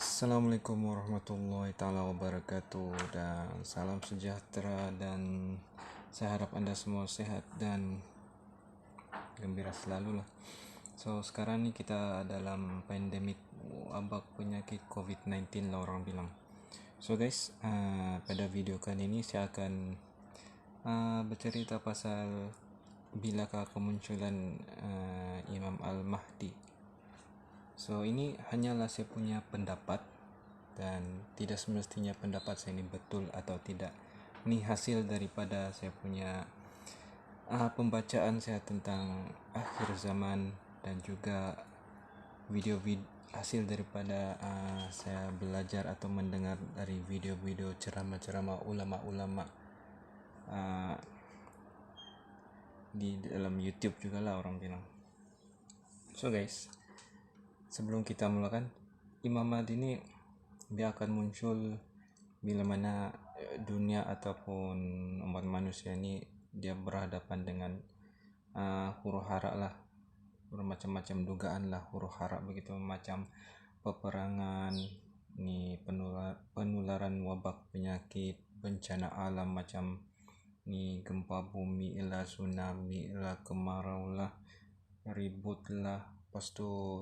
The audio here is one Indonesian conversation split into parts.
Assalamualaikum warahmatullahi taala wabarakatuh, dan salam sejahtera, dan saya harap Anda semua sehat dan gembira selalu lah. So sekarang ini kita dalam pandemik wabak penyakit COVID-19 lah orang bilang. So guys, pada video kali ini saya akan bercerita pasal bilakah kemunculan Imam Al-Mahdi. So ini hanyalah saya punya pendapat, dan tidak semestinya pendapat saya ini betul atau tidak. Ini hasil daripada saya punya pembacaan saya tentang akhir zaman, dan juga video-video hasil daripada saya belajar atau mendengar dari video-video ceramah-ceramah ulama-ulama di dalam YouTube juga lah orang bilang. So guys, sebelum kita mulakan, Imam Mahdi ini dia akan muncul bila mana dunia ataupun umat manusia ini dia berhadapan dengan huru-hara lah, bermacam-macam dugaan lah huru-hara begitu, macam peperangan, ni penularan wabak penyakit, bencana alam macam ni gempa bumi lah, tsunami lah, kemarau lah, ribut lah, lepas tu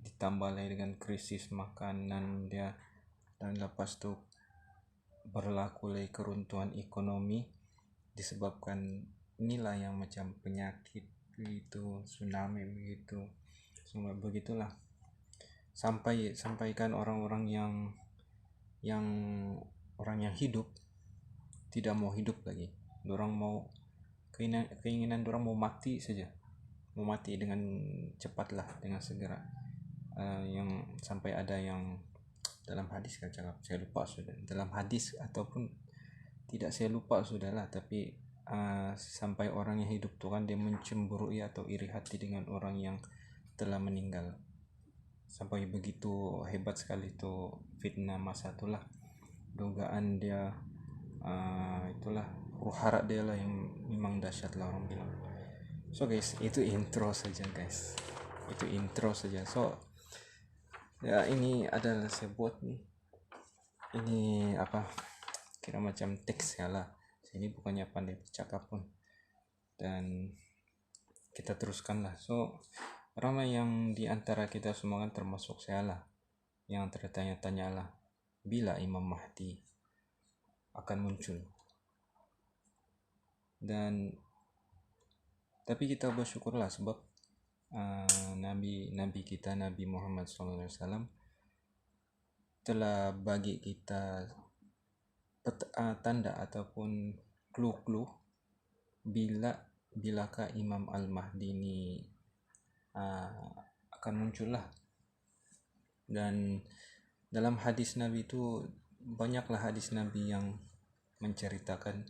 ditambah lagi dengan krisis makanan dia, dan lepas tu berlaku lagi keruntuhan ekonomi disebabkan inilah yang macam penyakit itu, tsunami begitu, semua begitulah, sampaikan orang-orang yang orang yang hidup tidak mau hidup lagi. Orang mau keinginan orang mau mati saja, mau mati dengan cepatlah, dengan segera. Yang sampai ada yang dalam hadis kan cakap, saya lupa sudah dalam hadis ataupun tidak, saya lupa sudahlah, tapi sampai orang yang hidup tu kan dia mencemburui atau iri hati dengan orang yang telah meninggal. Sampai begitu hebat sekali tu fitnah masa itulah, dugaan dia itulah hara dia lah yang memang dahsyat lah orang bilang. So guys, itu intro saja guys, itu intro saja. So ya, ini adalah saya buat nih, ini apa, kira macam teks ya lah, saya ini bukannya pandai bercakap pun, dan kita teruskan lah. So ramai yang di antara kita semua kan, termasuk saya lah, yang tertanya-tanya lah bila Imam Mahdi akan muncul. Dan tapi kita bersyukurlah sebab Nabi kita, Nabi Muhammad SAW telah bagi kita tanda ataupun clue-clue bilakah Imam Al-Mahdi ini akan muncul lah. Dan dalam hadis Nabi itu banyaklah hadis Nabi yang menceritakan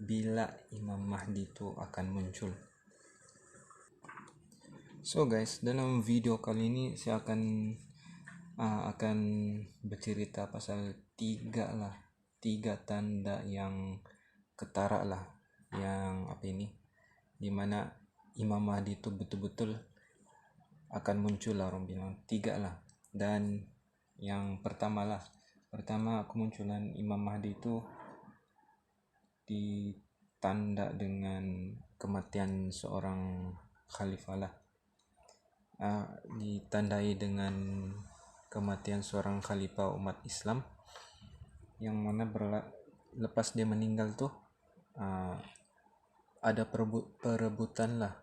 bila Imam Mahdi itu akan muncul. So guys, dalam video kali ini saya akan bercerita pasal tiga tanda yang ketara lah, yang apa ini, dimana Imam Mahdi itu betul-betul akan muncul lah orang bilang, tiga lah. Dan yang pertama kemunculan Imam Mahdi itu ditanda dengan kematian seorang khalifah lah, ditandai dengan kematian seorang khalifah umat Islam, yang mana lepas dia meninggal tuh ada perebutan lah,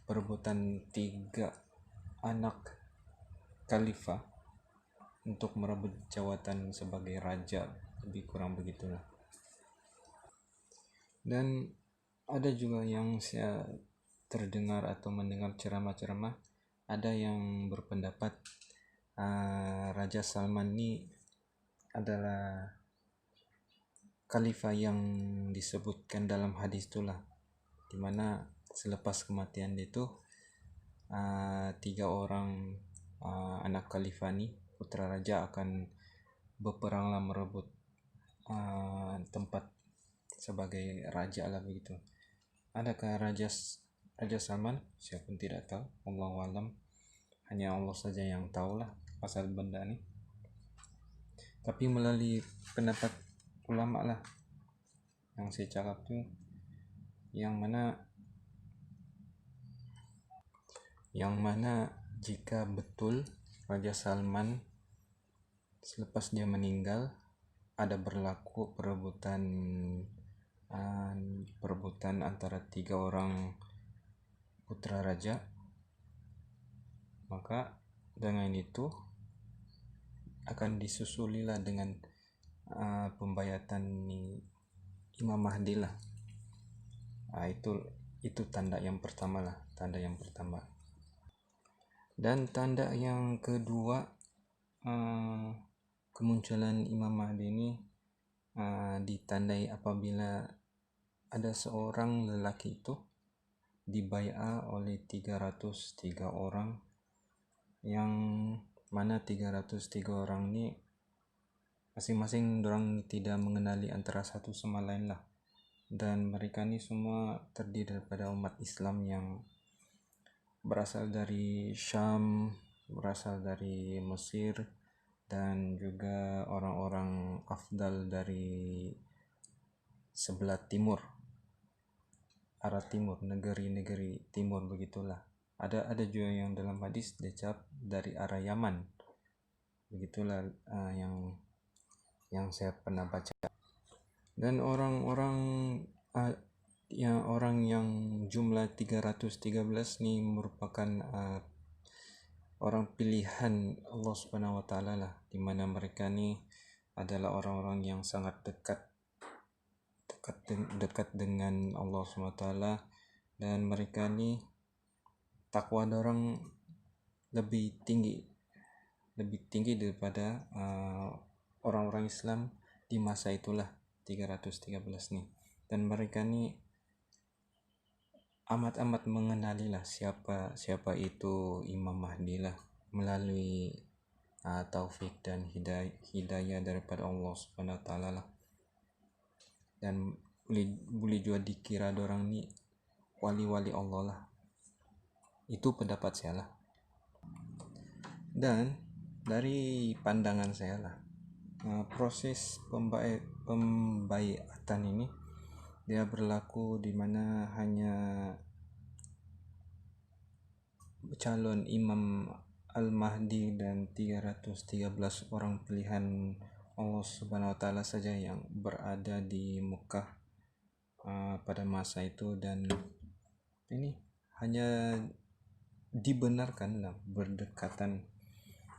perebutan 3 anak khalifah untuk merebut jawatan sebagai raja, lebih kurang begitulah. Dan ada juga yang saya terdengar atau mendengar ceramah-ceramah, ada yang berpendapat Raja Salman ini adalah khalifah yang disebutkan dalam hadis itulah, dimana selepas kematian dia itu 3 orang anak khalifah ni, putra raja, akan berperanglah merebut tempat sebagai raja lah begitu. Adakah Raja Salman? Saya pun tidak tahu, Allahu alam. hanya Allah saja yang tahulah pasal benda ini. Tapi melalui pendapat ulama lah yang saya cakap tuh, yang mana jika betul Raja Salman selepas dia meninggal ada berlaku perebutan antara 3 orang putra raja, maka dengan itu akan disusulilah dengan pembayatan Imam Mahdi lah. Itu tanda yang pertama. Dan tanda yang kedua, kemunculan Imam Mahdi ini ditandai apabila ada seorang lelaki itu dibai'a oleh 303 orang, yang mana 303 orang ini masing-masing orang tidak mengenali antara satu sama lain lah, dan mereka ini semua terdiri daripada umat Islam yang berasal dari Syam, berasal dari Mesir, dan juga orang-orang afdal dari sebelah timur, arah timur, negeri-negeri timur begitulah. Ada juga yang dalam hadis dicap dari arah Yaman, begitulah yang saya pernah baca. Dan orang yang jumlah 313 ini merupakan orang pilihan Allah Subhanahu wa taala lah, di mana mereka ni adalah orang-orang yang sangat dekat dengan Allah Subhanahu wa taala, dan mereka ni takwa orang lebih tinggi daripada orang-orang Islam di masa itulah, 313 nih. Dan mereka ni amat mengenali lah siapa itu Imam Mahdi lah, melalui taufik dan hidayah daripada Allah Subhanahu wa taala lah. Dan boleh juga dikira orang ni wali-wali Allah lah. Itu pendapat saya lah. Dan dari pandangan saya lah, proses pembaiatan ini dia berlaku di mana hanya calon Imam Al-Mahdi dan 313 orang pilihan Allah Subhanahu wa taala saja yang berada di Mekah pada masa itu, dan ini hanya dibenarkan lah berdekatan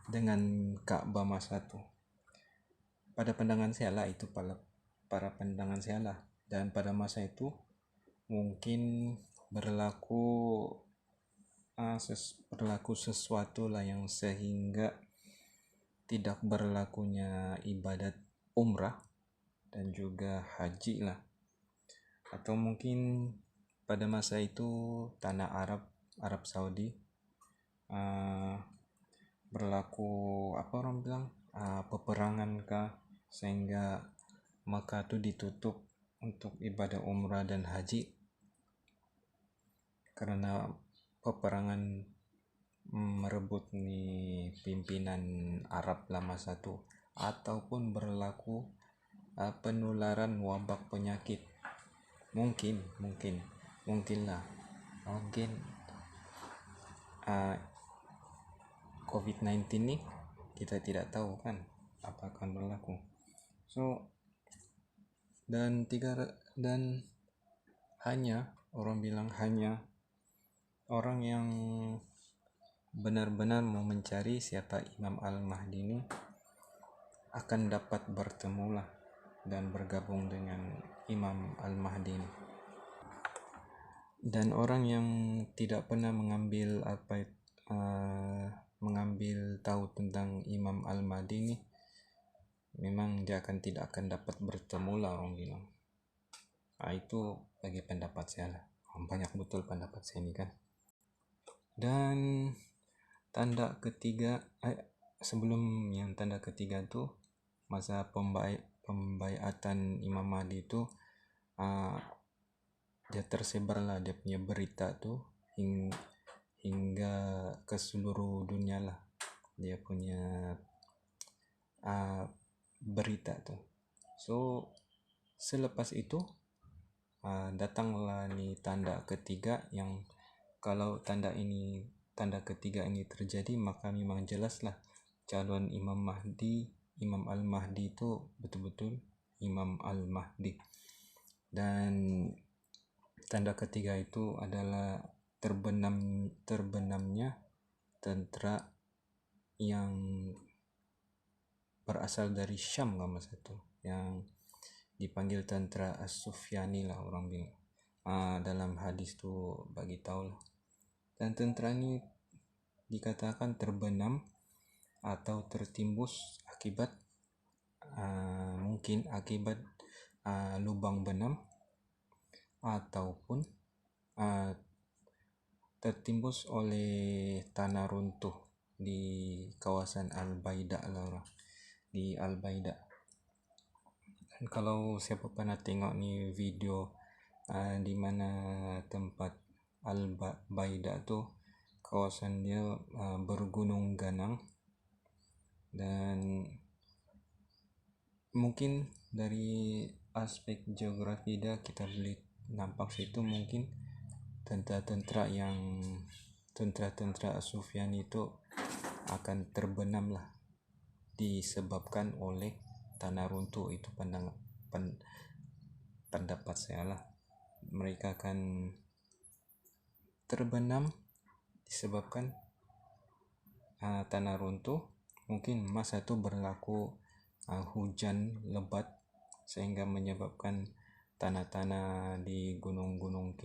dengan Ka'bah masa itu. Pada pandangan saya lah, itu para pandangan saya lah. Dan pada masa itu mungkin berlaku sesuatu lah yang sehingga tidak berlakunya ibadat umrah dan juga haji lah. Atau mungkin pada masa itu tanah Arab Saudi berlaku peperangan kah, sehingga Makkah itu ditutup untuk ibadah umrah dan haji karena peperangan merebut nih pimpinan Arab lah masa itu, ataupun berlaku penularan wabak penyakit. Mungkin COVID-19 nih kita tidak tahu kan apa akan berlaku. Dan hanya orang yang benar-benar mau mencari siapa Imam Al-Mahdi ini akan dapat bertemu lah dan bergabung dengan Imam Al-Mahdi ini. Dan orang yang tidak pernah mengambil tahu tentang Imam Al-Mahdi ini, memang dia tidak akan dapat bertemu lah, orang bilang. Itu bagi pendapat saya lah. Banyak betul pendapat saya ini kan. Dan tanda ketiga, sebelum yang tanda ketiga itu, masa pembaiatan Imam Mahdi itu dia tersebar lah dia punya berita tuh hingga ke seluruh dunia lah dia punya berita tuh. So selepas itu datanglah nih tanda ketiga, yang kalau tanda ketiga ini terjadi, maka memang jelaslah calon Imam Al-Mahdi itu betul-betul Imam Al-Mahdi. Dan tanda ketiga itu adalah terbenamnya tentara yang berasal dari Syam, nama satu yang dipanggil tentara As-Sufyani lah orang bilang. Dalam hadis tuh bagi tahu lah. Dan tentara ini dikatakan terbenam atau tertimbus akibat mungkin akibat lubang benam ataupun tertimbus oleh tanah runtuh di kawasan Al-Baida lah, di Al-Baida. Dan kalau siapa pernah tengok nih video di mana tempat Al-Baida tuh, kawasan dia bergunung ganang, dan mungkin dari aspek geografi dia kita boleh nampak situ mungkin tentara-tentara As-Sufyan itu akan terbenam lah disebabkan oleh tanah runtuh itu. Pendapat saya lah, mereka akan terbenam disebabkan tanah runtuh. Mungkin masa itu berlaku hujan lebat sehingga menyebabkan tanah-tanah di gunung-gunung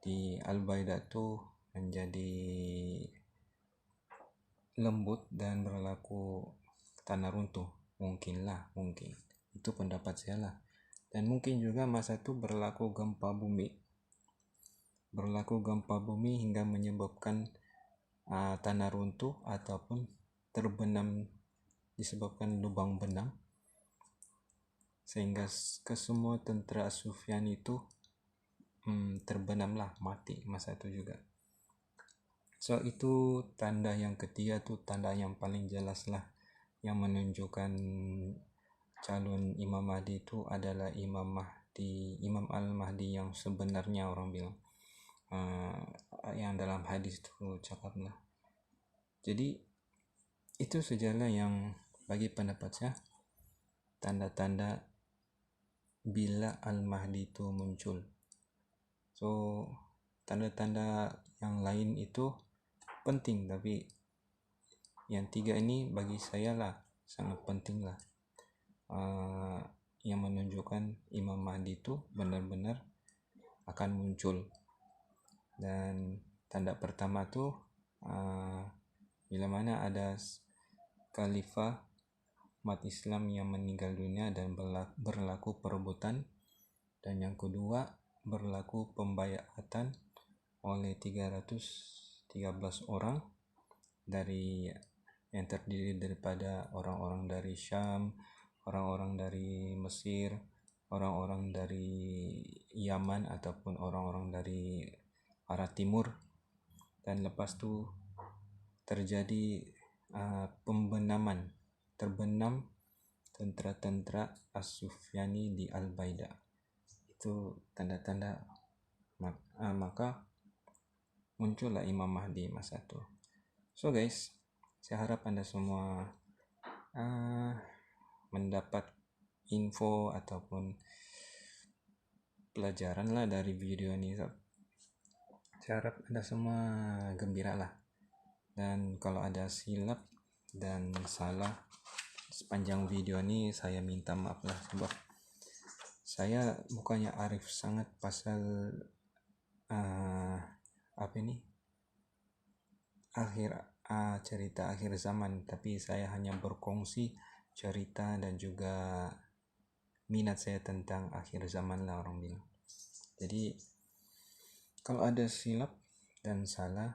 di Al-Baida itu menjadi lembut dan berlaku tanah runtuh. Mungkin itu pendapat saya lah. Dan mungkin juga masa itu berlaku gempa bumi hingga menyebabkan tanah runtuh ataupun terbenam disebabkan lubang benam, sehingga kesemua tentara Sufyan itu terbenamlah, mati masa itu juga. So itu tanda yang ketiga tuh, tanda yang paling jelas lah, yang menunjukkan calon Imam Mahdi itu adalah Imam Al-Mahdi yang sebenarnya, orang bilang yang dalam hadis itu cakap lah. Jadi itu sajalah yang bagi pendapat saya tanda-tanda bila Al-Mahdi itu muncul. So tanda-tanda yang lain itu penting, tapi yang tiga ini bagi saya lah sangat penting lah, yang menunjukkan Imam Mahdi itu benar-benar akan muncul. Dan tanda pertama tuh bila mana ada khalifah umat Islam yang meninggal dunia dan berlaku perebutan. Dan yang kedua, berlaku pembayatan oleh 313 orang yang terdiri daripada orang-orang dari Syam, orang-orang dari Mesir, orang-orang dari Yaman ataupun orang-orang dari arah timur. Dan lepas tu terjadi terbenam tentara-tentara As-Sufyani di Al-Baida. Itu tanda-tanda maka muncullah Imam Mahdi masa itu. So guys, saya harap Anda semua mendapat info ataupun pelajaran lah dari video ini. Saya harap Anda semua gembira lah. Dan kalau ada silap dan salah sepanjang video ini, saya minta maaf lah, sebab saya bukannya arif sangat pasal cerita akhir zaman, tapi saya hanya berkongsi cerita dan juga minat saya tentang akhir zaman lah, orang bilang. Jadi kalau ada silap dan salah,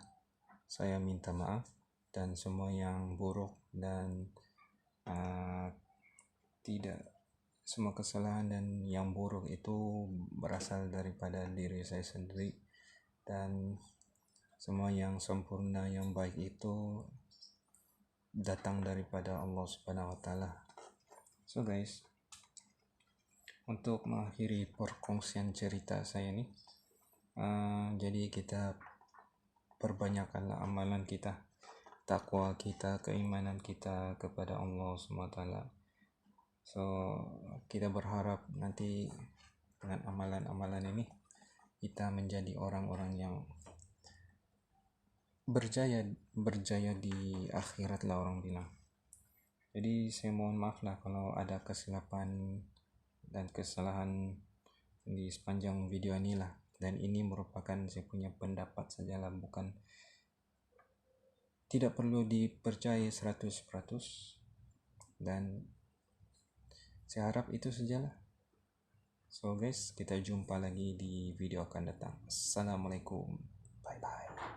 saya minta maaf. Dan semua yang buruk dan tidak semua kesalahan dan yang buruk itu berasal daripada diri saya sendiri. Dan Semua yang sempurna, yang baik itu datang daripada Allah Subhanahu wa taala. So guys, untuk mengakhiri perkongsian cerita saya nih, jadi kita perbanyakkanlah amalan kita, takwa kita, keimanan kita kepada Allah Subhanahu wa taala. So kita berharap nanti dengan amalan-amalan ini kita menjadi orang-orang yang berjaya di akhirat lah orang bilang. Jadi saya mohon maaf lah kalau ada kesilapan dan kesalahan di sepanjang video ini lah, dan ini merupakan saya punya pendapat sajalah, bukan, tidak perlu dipercaya 100%, dan saya harap itu sajalah. So guys, kita jumpa lagi di video akan datang. Assalamualaikum, bye bye.